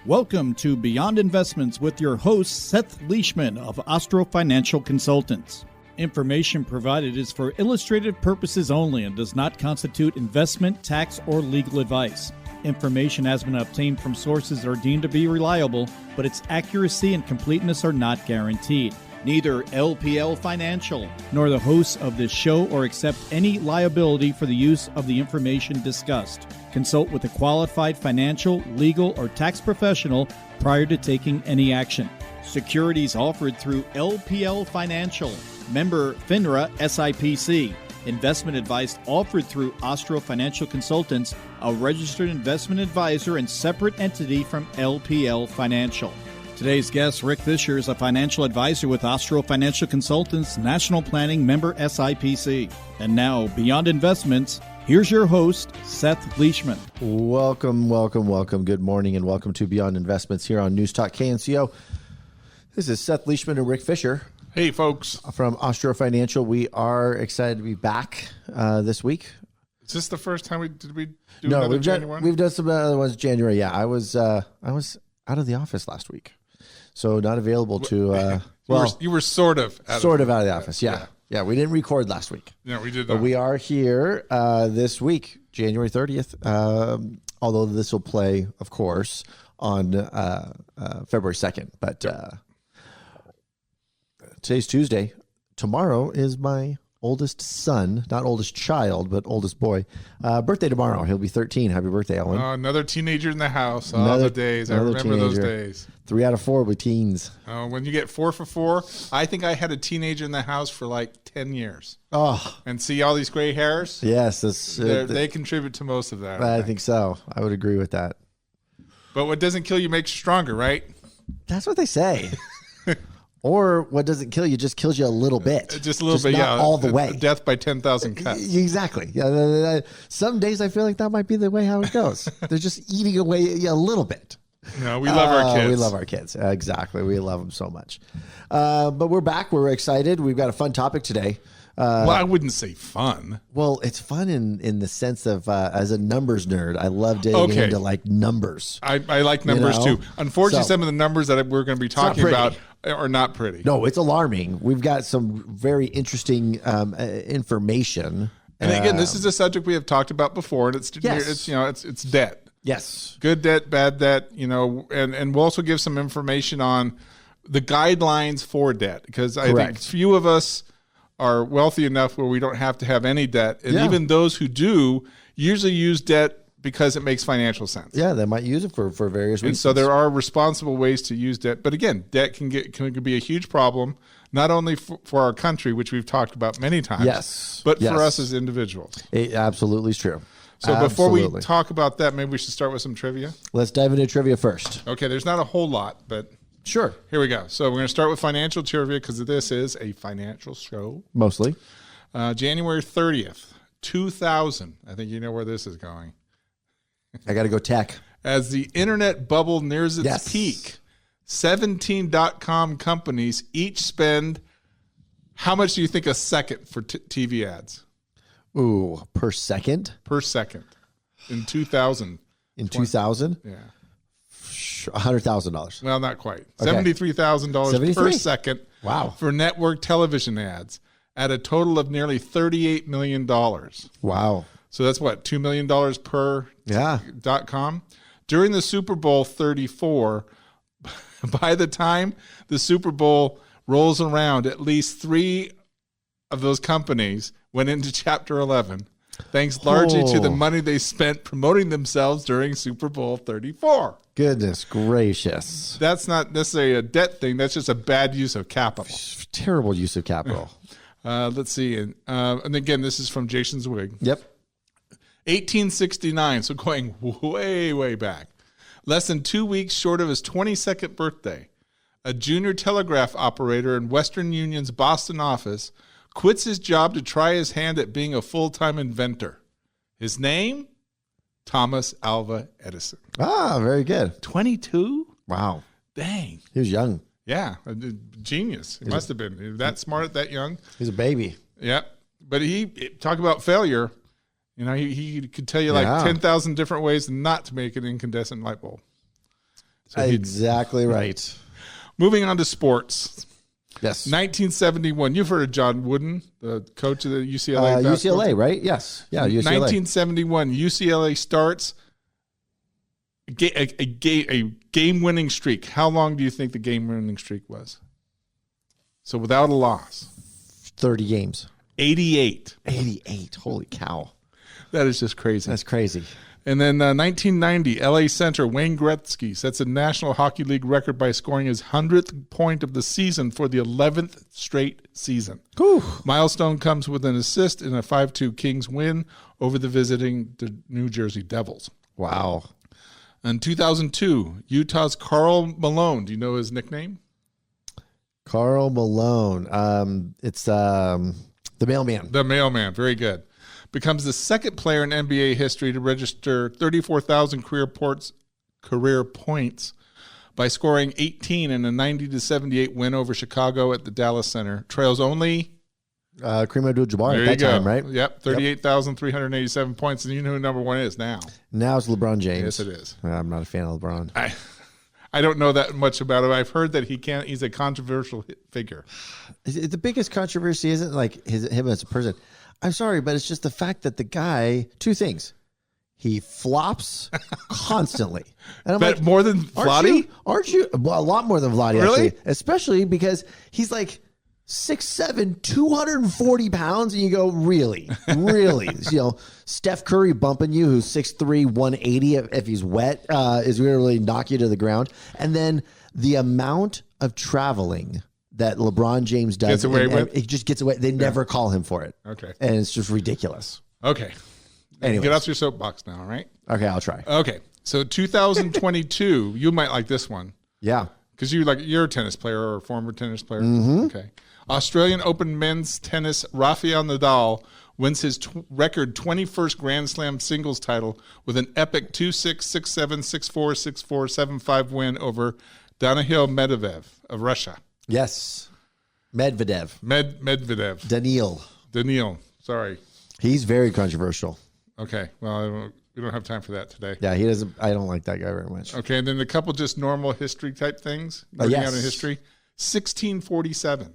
Welcome to Beyond Investments with your host, Seth Leishman of Ostro Financial Consultants. Information provided is for illustrative purposes only and does not constitute investment, tax, or legal advice. Information has been obtained from sources that are deemed to be reliable, but its accuracy and completeness are not guaranteed. Neither LPL Financial nor the hosts of this show or accept any liability for the use of the information discussed. Consult with a qualified financial, legal, or tax professional prior to taking any action. Securities offered through LPL Financial, member FINRA SIPC. Investment advice offered through Ostro Financial Consultants, a registered investment advisor and separate entity from LPL Financial. Today's guest, Rick Fisher, is a financial advisor with Ostro Financial Consultants, National Planning member SIPC. And now, Beyond Investments, here's your host, Seth Leishman. Welcome. Good morning and welcome to Beyond Investments here on News Talk KNCO. This is Seth Leishman and Rick Fisher. Hey, folks. From Ostro Financial. We are excited to be back this week. Is this the first time we do No, another January? we've done some other ones January. Yeah, I was out of the office last week, so not available to. You were sort of out of the office. Yeah, we didn't record last week. Yeah, we did. But we are here this week, January 30th. Although this will play, of course, on February 2nd. But today's Tuesday. Tomorrow is my oldest son, not oldest child, but oldest boy. Birthday tomorrow. He'll be 13. Happy birthday, Ellen. Another teenager in the house. All the days. I remember those days. 3 out of 4 will be teens. When you get 4 for 4, I think I had a teenager in the house for like 10 years. Oh. And see all these gray hairs? Yes. They contribute to most of that. I think so. I would agree with that. But what doesn't kill you makes you stronger, right? That's what they say. Or what doesn't kill you just kills you a little bit. Just a little bit, not all the way. Death by 10,000 cuts. Exactly. Yeah. Some days I feel like that might be the way how it goes. They're just eating away a little bit. No, we love our kids. We love our kids. Exactly. We love them so much. But we're back. We're excited. We've got a fun topic today. Well, I wouldn't say fun. Well, it's fun in the sense of as a numbers nerd, I love digging into like numbers. I like numbers too. Unfortunately, some of the numbers that we're going to be talking about are not pretty. No, it's alarming. We've got some very interesting information. And again, this is a subject we have talked about before, and it's debt. Yes. Good debt, bad debt, and we'll also give some information on the guidelines for debt, because I think few of us are wealthy enough where we don't have to have any debt. And even those who do usually use debt because it makes financial sense. Yeah, they might use it for various reasons. And so there are responsible ways to use debt. But again, debt can be a huge problem, not only for our country, which we've talked about many times, but for us as individuals. It absolutely is true. So before we talk about that, maybe we should start with some trivia. Let's dive into trivia first. Okay, there's not a whole lot, but sure. Here we go. So we're going to start with financial trivia because this is a financial show. Mostly. January 30th, 2000. I think you know where this is going. I got to go tech. As the internet bubble nears its peak, 17 .com companies each spend, how much do you think a second for TV ads? Ooh, per second? Per second. In 2000. In 2000? Yeah. $100,000. Well, not quite. Okay. $73,000 per second. Wow. For network television ads at a total of nearly $38 million. Wow. So that's what, $2 million per .com? During the Super Bowl 34, by the time the Super Bowl rolls around, at least 3 of those companies went into Chapter 11, thanks largely to the money they spent promoting themselves during Super Bowl 34. Goodness gracious. That's not necessarily a debt thing. That's just a bad use of capital. Terrible use of capital. Let's see. And again, this is from Jason Zweig. Yep. 1869, so going way, way back. Less than 2 weeks short of his 22nd birthday, a junior telegraph operator in Western Union's Boston office quits his job to try his hand at being a full-time inventor. His name? Thomas Alva Edison. Ah, very good. 22? Wow. Dang. He was young. Yeah, a genius. He must have been. That smart at that young. He's a baby. Yeah. But talk about failure. He could tell you like 10,000 different ways not to make an incandescent light bulb. Exactly right. Moving on to sports. Yes. 1971. You've heard of John Wooden, the coach of the UCLA. UCLA, right? Yes. Yeah, UCLA. 1971. UCLA starts a game-winning streak. How long do you think the game-winning streak was? So without a loss. 30 games. 88. 88. Holy cow. That is just crazy. That's crazy. And then 1990, LA center Wayne Gretzky sets a National Hockey League record by scoring his 100th point of the season for the 11th straight season. Whew. Milestone comes with an assist in a 5-2 Kings win over the visiting New Jersey Devils. Wow. In 2002, Utah's Karl Malone. Do you know his nickname? Karl Malone. It's the mailman. The mailman. Very good. Becomes the second player in NBA history to register 34,000 career points by scoring 18 in a 90-78 win over Chicago at the Dallas Center. Trails only Kareem Abdul-Jabbar at that time, right? Yep, 38,387 points, and you know who number one is now. Now it's LeBron James. Yes, it is. I'm not a fan of LeBron. I don't know that much about him. I've heard that he's a controversial figure. The biggest controversy isn't like him as a person. I'm sorry, but it's just the fact that the guy, two things. He flops constantly. And I'm but like, more than Vlade? Aren't you? Well, a lot more than Vlade, really? Actually. Especially because he's like 6'7", 240 pounds, and you go, really? Really? Steph Curry bumping you, who's 6'3", 180, if he's wet, is going to really knock you to the ground. And then the amount of traveling that LeBron James does. Gets away with? He just gets away. They never call him for it. Okay. And it's just ridiculous. Okay. Anyways. Get off your soapbox now, all right? Okay, I'll try. Okay. So 2022, you might like this one. Yeah. Because you're a tennis player or a former tennis player. Mm-hmm. Okay. Australian Open men's tennis, Rafael Nadal wins his record 21st Grand Slam singles title with an epic 2-6, 6-7, 6-4, 6-4, 7-5 win over Daniil Medvedev of Russia. Yes. Medvedev. Medvedev. Daniil. Sorry. He's very controversial. Okay. Well, we don't have time for that today. Yeah, he doesn't. I don't like that guy very much. Okay. And then a couple just normal history type things. Looking out in history. 1647.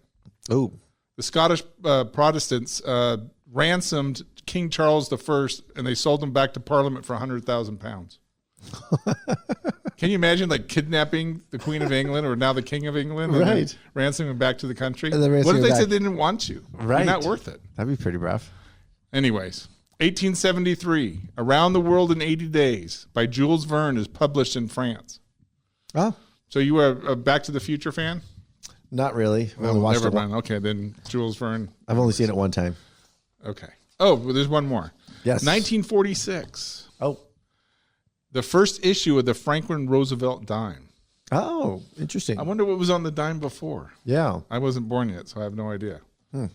Oh. The Scottish Protestants ransomed King Charles I, and they sold him back to Parliament for £100,000. Can you imagine kidnapping the Queen of England or now the King of England and then ransoming him back to the country? What if they said they didn't want you? Right. You're not worth it. That'd be pretty rough. Anyways, 1873, Around the World in 80 Days by Jules Verne is published in France. Oh. So you were a Back to the Future fan? Not really. Never mind. Okay, then Jules Verne. I've only seen it one time. Okay. Oh, well, there's one more. Yes. 1946. Oh. The first issue of the Franklin Roosevelt dime. Oh, interesting. I wonder what was on the dime before. Yeah. I wasn't born yet, so I have no idea. I'm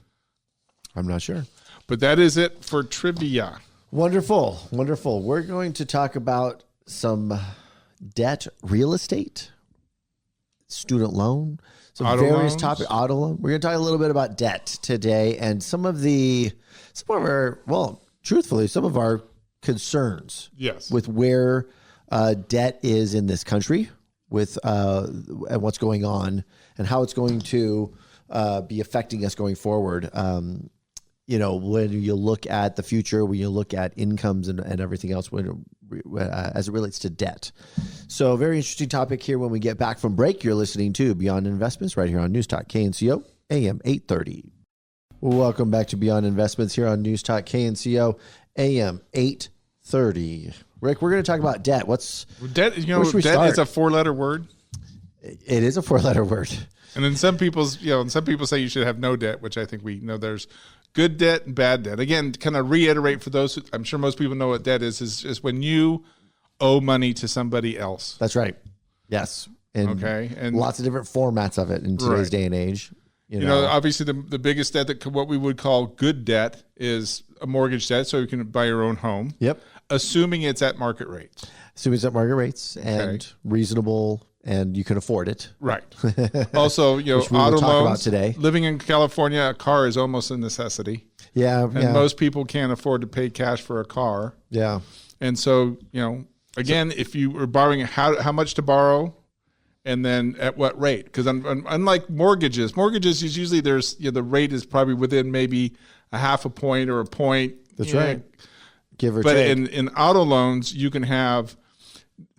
not sure. But that is it for trivia. Wonderful. Wonderful. We're going to talk about some debt, real estate, student loan, some auto various loans. topics. Auto loan. We're going to talk a little bit about debt today and some of our concerns. Yes. With where debt is in this country, with and what's going on, and how it's going to be affecting us going forward. When you look at the future, when you look at incomes and everything else, as it relates to debt. So, very interesting topic here. When we get back from break, you're listening to Beyond Investments right here on News Talk KNCO AM 830. Welcome back to Beyond Investments here on News Talk KNCO AM 830. Rick, we're going to talk about debt. Debt? Debt is a 4-letter word. It is a 4-letter word. And then some people say you should have no debt, which I think we know there's good debt and bad debt. Again, to kind of reiterate for those who, I'm sure most people know what debt is when you owe money to somebody else. That's right. Yes. And lots of different formats of it in today's day and age. Obviously the biggest debt what we would call good debt is a mortgage debt, so you can buy your own home. Yep. Assuming it's at market rates. And reasonable, and you can afford it. Right. Also, auto loans. About today. Living in California, a car is almost a necessity. Yeah. And most people can't afford to pay cash for a car. Yeah. And so, again, if you were borrowing, how much to borrow, and then at what rate? Because unlike mortgages is usually there's the rate is probably within maybe a half a point or a point. That's right. Give or but take. in auto loans, you can have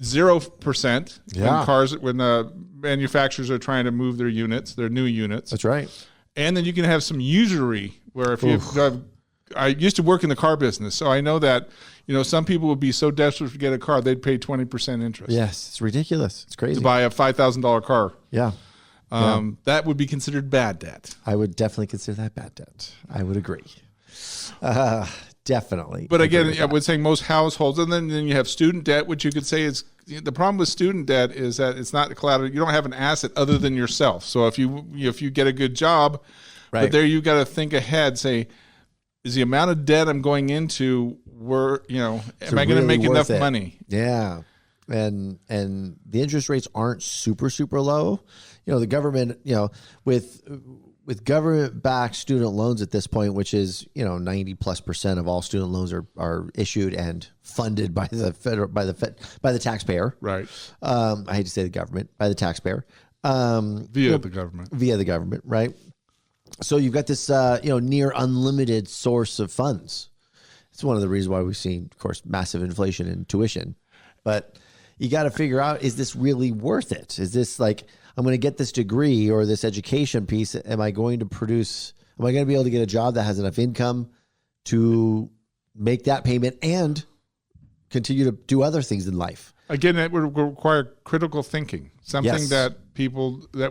0% in cars when the manufacturers are trying to move their new units. That's right. And then you can have some usury where if you I used to work in the car business, so I know that some people would be so desperate to get a car they'd pay 20% interest. Yes, it's ridiculous. It's crazy to buy a $5,000 car. Yeah. That would be considered bad debt. I would definitely consider that bad debt. I would agree. Definitely. But again, I would say most households, and then you have student debt, which you could say is the problem with student debt is that it's not collateral. You don't have an asset other than yourself. So if you get a good job, but there you got to think ahead. Say, is the amount of debt I'm going into am I going to make enough money? Yeah, and the interest rates aren't super low. The government, with government-backed student loans at this point, which is 90+% of all student loans are issued and funded by the taxpayer. Right. I hate to say the government, by the taxpayer. Via the government, right? So you've got this near unlimited source of funds. It's one of the reasons why we've seen, of course, massive inflation in tuition. But you got to figure out, is this really worth it? Is this like, I'm going to get this degree or this education piece. Am I going to be able to get a job that has enough income to make that payment and continue to do other things in life? Again, it would require critical thinking, something that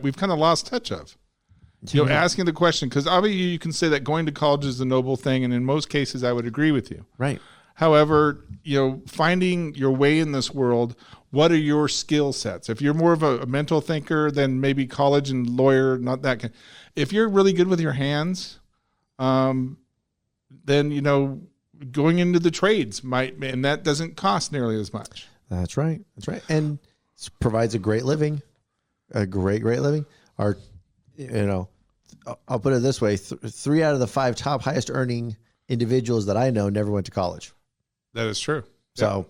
we've kind of lost touch of. Asking the question, because obviously you can say that going to college is a noble thing, and in most cases I would agree with you. Right. However, finding your way in this world, what are your skill sets? If you're more of a mental thinker, then maybe college and lawyer, not that kind. If you're really good with your hands, then going into the trades and that doesn't cost nearly as much. That's right. And provides a great living, a great living. I'll put it this way: 3 out of the 5 top highest earning individuals that I know never went to college. That is true. So,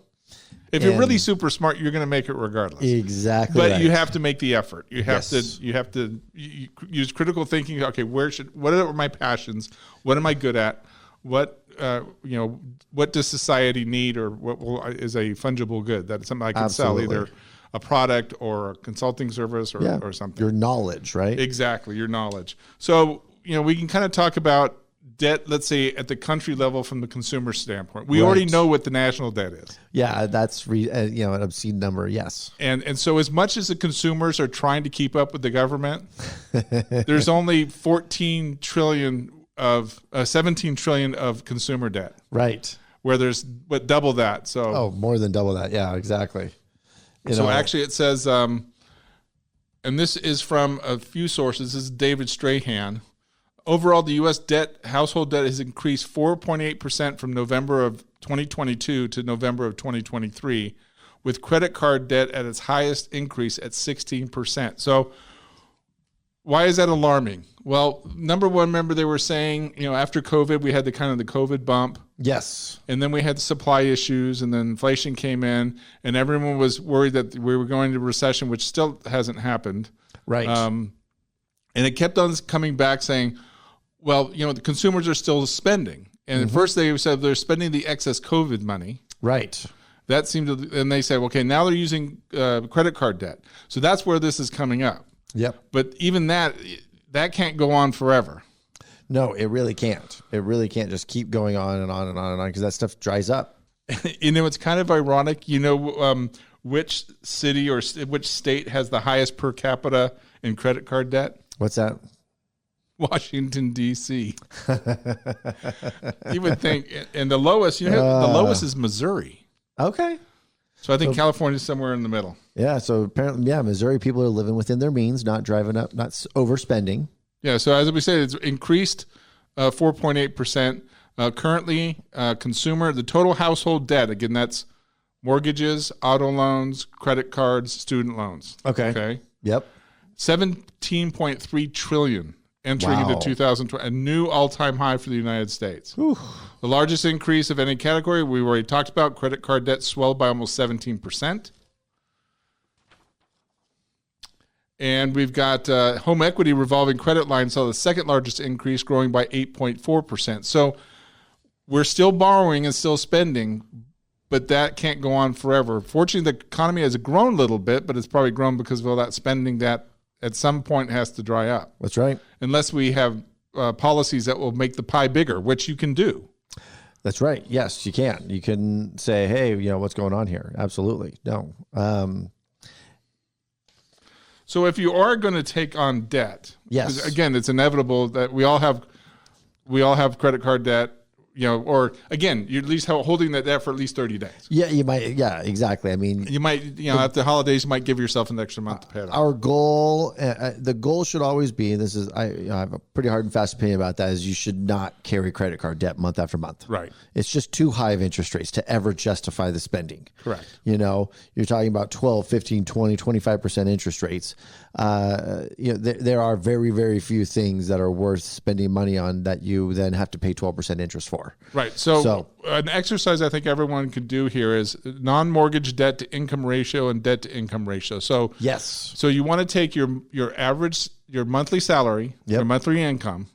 if you're really super smart, you're going to make it regardless. Exactly. But you have to make the effort. You have to use critical thinking. Okay, what are my passions? What am I good at? What does society need, or is a fungible good that is something I can sell, either a product or a consulting service or something. Your knowledge, right? Exactly, your knowledge. So, we can kind of talk about debt, let's say, at the country level from the consumer standpoint. We already know what the national debt is. Yeah, that's an obscene number, yes. And so as much as the consumers are trying to keep up with the government, there's only 17 trillion of consumer debt. Right. Where there's double that. So more than double that. Yeah, exactly. Actually it says, and this is from a few sources. This is David Strahan. Overall, the U.S. household debt has increased 4.8% from November of 2022 to November of 2023, with credit card debt at its highest increase at 16%. So why is that alarming? Well, number one, remember they were saying, after COVID, we had the COVID bump. Yes. And then we had supply issues, and then inflation came in, and everyone was worried that we were going into recession, which still hasn't happened. Right. And it kept on coming back saying, well, the consumers are still spending. And at first they said they're spending the excess COVID money. Right. That seemed to, and they said, okay, now they're using credit card debt. So that's where this is coming up. Yep. But even that can't go on forever. No, it really can't. It really can't just keep going on and on and on and on, because that stuff dries up. It's kind of ironic. Which city or which state has the highest per capita in credit card debt? What's that? Washington, D.C. You would think, and the lowest, the lowest is Missouri. Okay. So I think California's somewhere in the middle. Yeah. So apparently, Missouri people are living within their means, not driving up, not overspending. Yeah. So as we said, it's increased 4.8%. Currently, the total household debt, again, that's mortgages, auto loans, credit cards, student loans. Okay. Yep. 17.3 trillion entering into 2020, a new all-time high for the United States. Whew. The largest increase of any category we already talked about. Credit card debt swelled by almost 17%. And we've got home equity revolving credit line saw the second largest increase, growing by 8.4%. So we're still borrowing and still spending, but that can't go on forever. Fortunately, the economy has grown a little bit, but it's probably grown because of all that spending that at some point has to dry up. That's right. Unless we have policies that will make the pie bigger, which you can do. That's right. Yes, you can. You can say, hey, what's going on here? Absolutely. No. So if you are going to take on debt, yes, again, it's inevitable that we all have credit card debt, or again, you're at least holding that debt for at least 30 days. Yeah, you might. Yeah, exactly. I mean, you might, after the holidays, you might give yourself an extra month to pay it off. Our goal, the goal should always be, and this is, I have a pretty hard and fast opinion about that, is you should not carry credit card debt month after month. Right. It's just too high of interest rates to ever justify the spending. Correct. You're talking about 12, 15, 20, 25% interest rates. There are very, very few things that are worth spending money on that you then have to pay 12% interest for. Right. So an exercise I think everyone could do here is non-mortgage debt to income ratio and debt to income ratio. So yes. So you want to take your average, your monthly salary, your monthly income,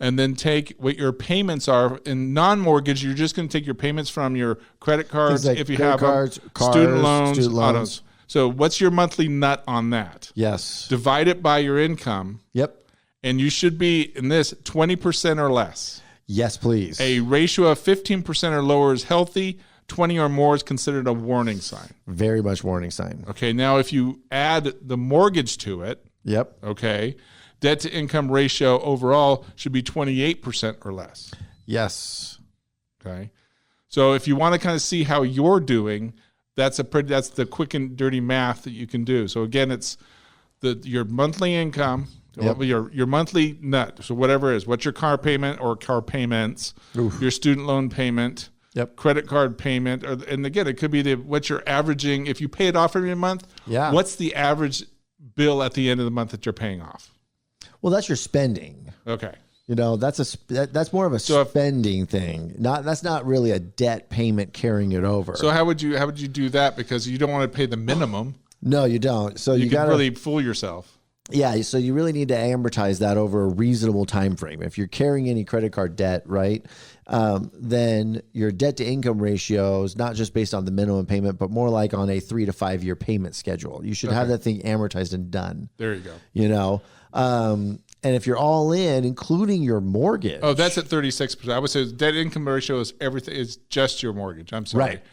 and then take what your payments are. In non-mortgage, you're just going to take your payments from your credit cards, like if you have cards, student loans, autos. So what's your monthly nut on that? Yes. Divide it by your income. Yep. And you should be in this 20% or less. Yes, please. A ratio of 15% or lower is healthy. 20 or more is considered a warning sign. Very much warning sign. Okay. Now, if you add the mortgage to it, yep. Okay, debt to income ratio overall should be 28% or less. Yes. Okay. So if you want to kind of see how you're doing, that's the quick and dirty math that you can do. So again, it's your monthly income. Yep. Your monthly nut, so whatever it is, what's your car payment or car payments, your student loan payment, credit card payment, and again, it could be what you're averaging. If you pay it off every month, what's the average bill at the end of the month that you're paying off? Well, that's your spending. Okay. That's more of a spending thing. That's not really a debt payment carrying it over. So how would you do that? Because you don't want to pay the minimum. No, you don't. So you can really fool yourself. Yeah, so you really need to amortize that over a reasonable time frame. If you're carrying any credit card debt, right, then your debt to income ratio is not just based on the minimum payment, but more like on a 3 to 5 year payment schedule. You should have that thing amortized and done. There you go. And if you're all in, including your mortgage. Oh, that's at 36%. I would say debt income ratio is everything. Is just your mortgage. I'm sorry. Right.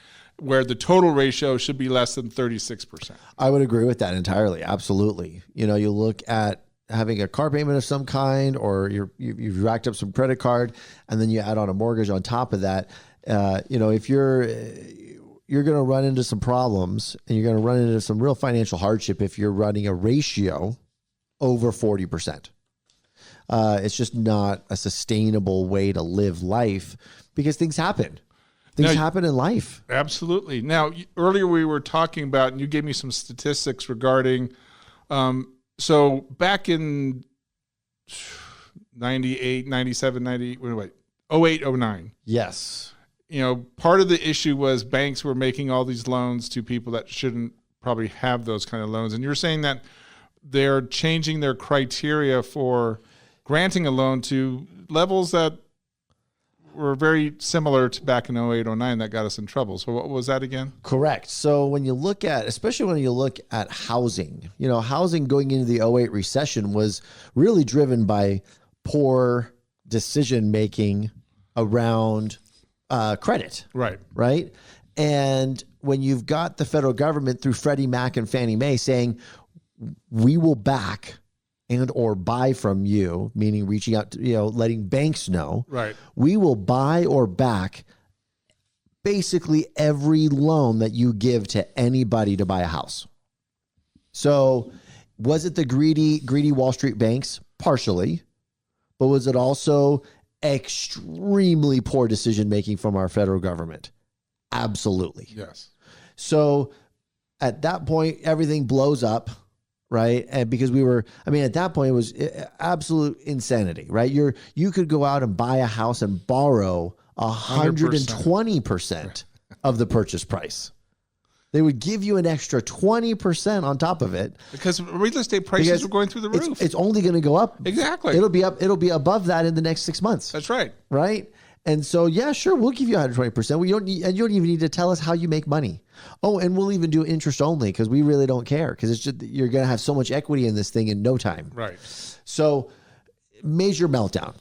Where the total ratio should be less than 36%. I would agree with that entirely. Absolutely. You look at having a car payment of some kind, or you've racked up some credit card, and then you add on a mortgage on top of that. If you're going to run into some problems, and you're going to run into some real financial hardship if you're running a ratio over 40%. It's just not a sustainable way to live life because things happen. Things happen in life. Absolutely. Now, earlier we were talking about, and you gave me some statistics regarding, so back in 98, 97, 08, 09. Yes. Part of the issue was banks were making all these loans to people that shouldn't probably have those kind of loans. And you're saying that they're changing their criteria for granting a loan to levels that were very similar to back in 08, 09 that got us in trouble. So what was that again? Correct. So when you look at, especially when you look at housing, housing going into the 08 recession was really driven by poor decision-making around credit. Right. Right. And when you've got the federal government through Freddie Mac and Fannie Mae saying, we will back and or buy from you, meaning reaching out to, letting banks know, right, we will buy or back basically every loan that you give to anybody to buy a house. So was it the greedy Wall Street banks? Partially. But was it also extremely poor decision-making from our federal government? Absolutely. Yes. So at that point, everything blows up. Right. And because at that point, it was absolute insanity, right? You could go out and buy a house and borrow 120% of the purchase price. They would give you an extra 20% on top of it. Because real estate prices are going through the roof. It's only going to go up. Exactly. It'll be above that in the next 6 months. That's right. Right? And so, yeah, sure, we'll give you 120%. You don't even need to tell us how you make money. Oh, and we'll even do interest only because we really don't care because it's just you're going to have so much equity in this thing in no time. Right. So, major meltdown.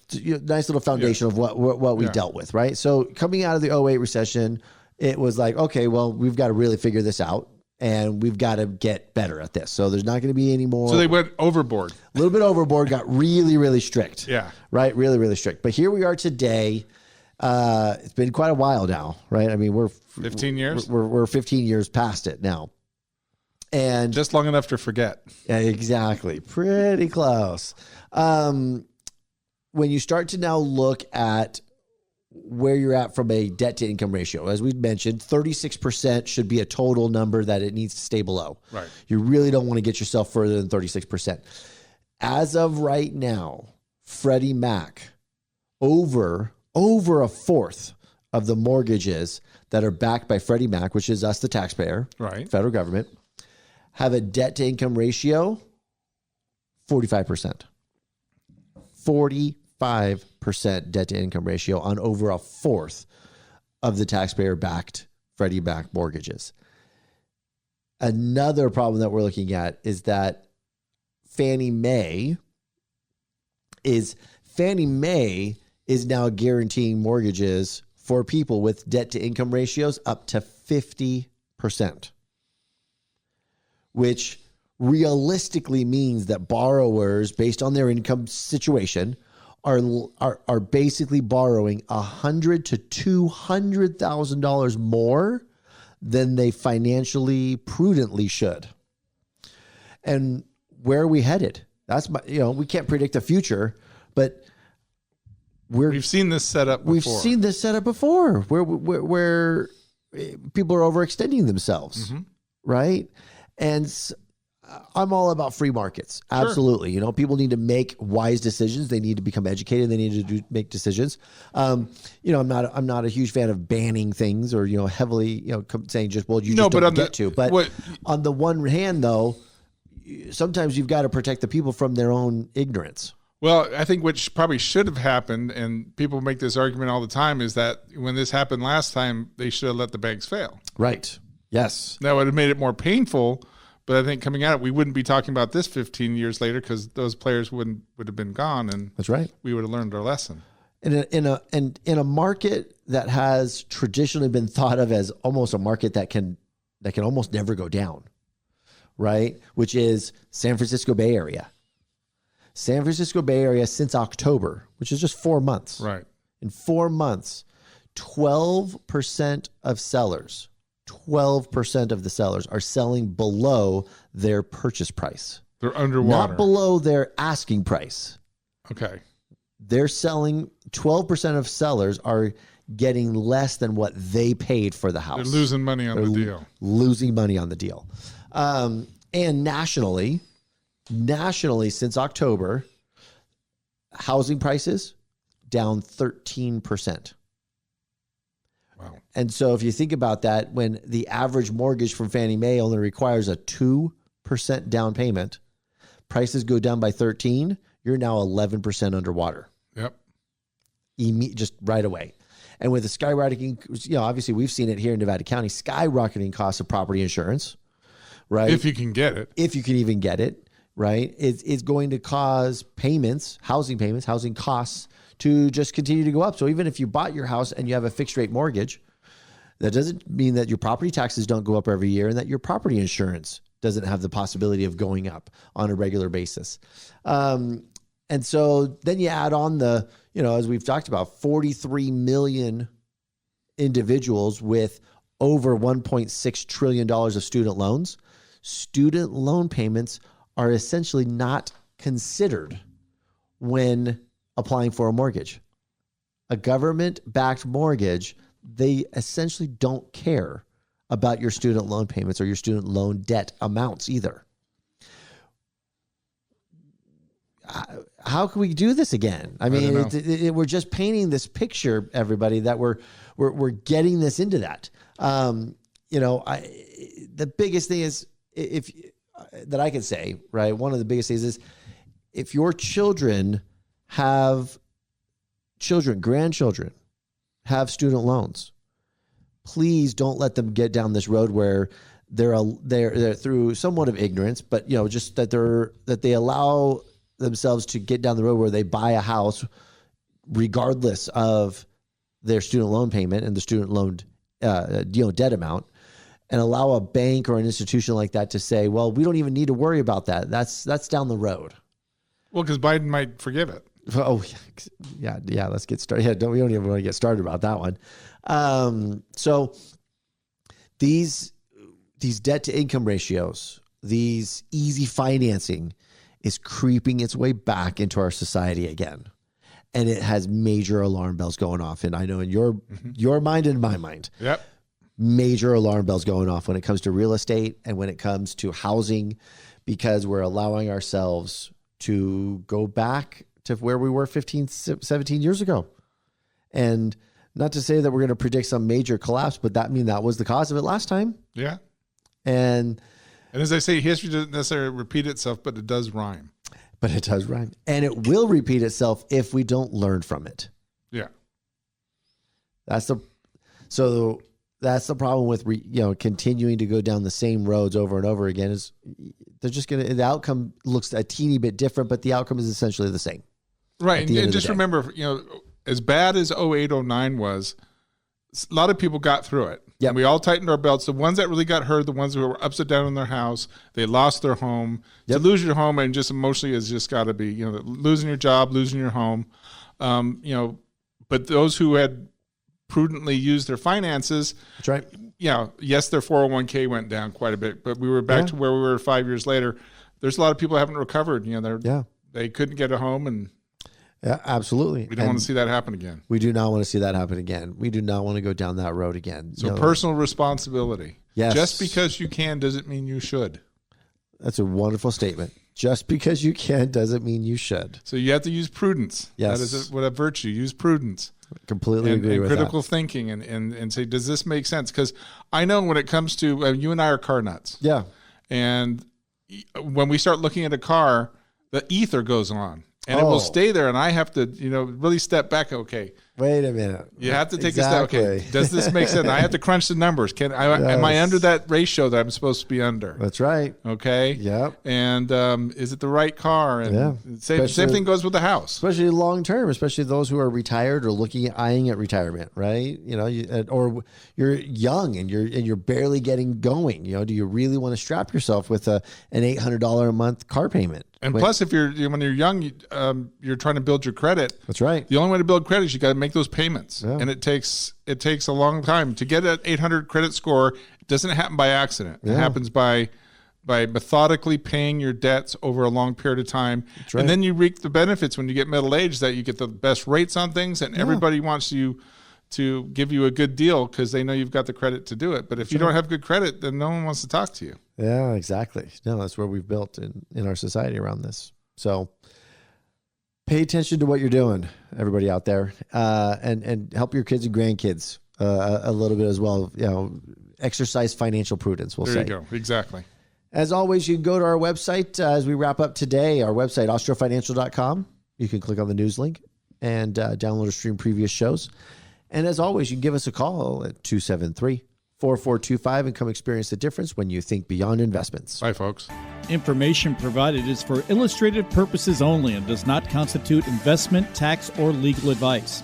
Nice little foundation of what we dealt with, right? So, coming out of the 2008 recession, it was like, okay, well, we've got to really figure this out and we've got to get better at this. So, there's not going to be any more. So, they went overboard. A little bit overboard, got really, really strict. Yeah. Right? Really, really strict. But here we are today. It's been quite a while now, right? I mean, we're 15 years. We're 15 years past it now, and just long enough to forget. Yeah, exactly. Pretty close. When you start to now look at where you're at from a debt to income ratio, as we mentioned, 36% should be a total number that it needs to stay below. Right. You really don't want to get yourself further than 36%. As of right now, Freddie Mac over a fourth of the mortgages that are backed by Freddie Mac, which is us, the taxpayer, right, federal government, have a debt to income ratio 45%. 45% debt to income ratio on over a fourth of the taxpayer backed Freddie Mac mortgages. Another problem that we're looking at is that Fannie Mae is now guaranteeing mortgages for people with debt to income ratios up to 50%, which realistically means that borrowers, based on their income situation, are basically borrowing $100,000 to $200,000 more than they financially prudently should. And where are we headed? That's we can't predict the future, but we've seen this setup before. We've seen this setup before where people are overextending themselves, right? And I'm all about free markets. Absolutely. Sure. People need to make wise decisions. They need to become educated. They need to make decisions. I'm not a huge fan of banning things or, heavily, saying just, well, you just don't get to. But on the one hand, though, sometimes you've got to protect the people from their own ignorance. Well, I think what probably should have happened, and people make this argument all the time, is that when this happened last time, they should have let the banks fail. Right. Yes. That would have made it more painful, but I think coming out, we wouldn't be talking about this 15 years later because those players would have been gone, and that's right. We would have learned our lesson. In a market that has traditionally been thought of as almost a market that can almost never go down, right? Which is San Francisco Bay Area. San Francisco Bay Area since October, which is just 4 months. Right. In 4 months, 12% of sellers, 12% of the sellers are selling below their purchase price. They're underwater. Not below their asking price. Okay. They're selling, 12% of sellers are getting less than what they paid for the house. They're losing money on the deal. Losing money on the deal. And nationally, since October, housing prices down 13%. Wow. And so if you think about that, when the average mortgage from Fannie Mae only requires a 2% down payment, prices go down by 13, you're now 11% underwater. Yep. Just right away. And with the skyrocketing, obviously we've seen it here in Nevada County, skyrocketing costs of property insurance, right? If you can get it. If you can even get it, right? It's going to cause housing costs to just continue to go up. So even if you bought your house and you have a fixed rate mortgage, that doesn't mean that your property taxes don't go up every year and that your property insurance doesn't have the possibility of going up on a regular basis. And so then you add on the, as we've talked about, 43 million individuals with over $1.6 trillion of student loans. Student loan payments are essentially not considered when applying for a mortgage. A government-backed mortgage, they essentially don't care about your student loan payments or your student loan debt amounts either. How can we do this again? I mean, we're just painting this picture, everybody, that we're getting this into that. the biggest thing is that I can say, right? One of the biggest things is if your grandchildren have student loans, please don't let them get down this road where they're through somewhat of ignorance, but just that they allow themselves to get down the road where they buy a house regardless of their student loan payment and the student loan debt amount, and allow a bank or an institution like that to say, well, we don't even need to worry about that. That's down the road. Well, because Biden might forgive it. Oh, yeah. Let's get started. Yeah, we don't even want to get started about that one. So these debt to income ratios, these easy financing is creeping its way back into our society again. And it has major alarm bells going off. And I know in your mind and my mind, yep, major alarm bells going off when it comes to real estate and when it comes to housing, because we're allowing ourselves to go back to where we were 15, 17 years ago. And not to say that we're going to predict some major collapse, but that was the cause of it last time. Yeah. And as I say, history doesn't necessarily repeat itself, but it does rhyme. And it will repeat itself if we don't learn from it. Yeah. That's the problem with continuing to go down the same roads over and over again. Is they're just the outcome looks a teeny bit different, but the outcome is essentially the same. Right. And just remember, as bad as 0809 was, a lot of people got through it. Yep. And we all tightened our belts. The ones that really got hurt, the ones who were upside down in their house, they lost their home. Yep. To lose your home and just emotionally has just got to be, losing your job, losing your home. But those who had prudently used their finances. That's right. Yes, their 401k went down quite a bit, but we were back to where we were 5 years later. There's a lot of people who haven't recovered. They couldn't get a home, and yeah, absolutely. We don't want to see that happen again. We do not want to see that happen again. We do not want to go down that road again. So personal responsibility. Yes. Just because you can doesn't mean you should. That's a wonderful statement. Just because you can doesn't mean you should. So you have to use prudence. Yes. That is what a virtue. Use prudence. Completely agree with critical that. Thinking and say, does this make sense? Because I know when it comes to, you and I are car nuts. Yeah. And when we start looking at a car, the ether goes on. And it will stay there, and I have to, really step back. Okay, wait a minute. You have to take a step. Okay, does this make sense? I have to crunch the numbers. Am I under that ratio that I'm supposed to be under? That's right. Okay. Yep. And is it the right car? And same thing goes with the house, especially long term. Especially those who are retired or eyeing at retirement, right? Or you're young and you're barely getting going. Do you really want to strap yourself with an $800 a month car payment? And plus, when you're young, you're trying to build your credit. That's right. The only way to build credit is you got to make those payments, and it takes a long time to get an 800 credit score. It doesn't happen by accident. Yeah. It happens by methodically paying your debts over a long period of time, right. And then you reap the benefits when you get middle aged. That you get the best rates on things, and everybody wants you to give you a good deal because they know you've got the credit to do it. But if you don't have good credit, then no one wants to talk to you. Yeah, exactly. No, that's where we've built in our society around this. So pay attention to what you're doing, everybody out there, and help your kids and grandkids a little bit as well. Exercise financial prudence, we'll say. There you go. Exactly. As always, you can go to our website as we wrap up today, our website, austrofinancial.com. You can click on the news link and download or stream previous shows. And as always, you can give us a call at 273-4425 and come experience the difference when you think beyond investments. Bye, folks. Information provided is for illustrative purposes only and does not constitute investment, tax, or legal advice.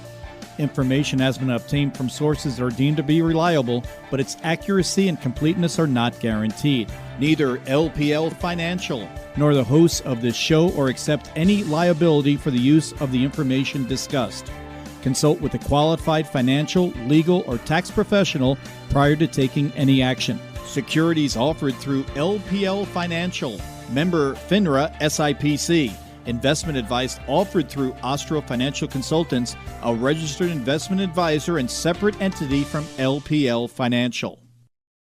Information has been obtained from sources that are deemed to be reliable, but its accuracy and completeness are not guaranteed. Neither LPL Financial nor the hosts of this show or accept any liability for the use of the information discussed. Consult with a qualified financial, legal, or tax professional prior to taking any action. Securities offered through LPL Financial. Member FINRA SIPC. Investment advice offered through Ostro Financial Consultants, a registered investment advisor and separate entity from LPL Financial.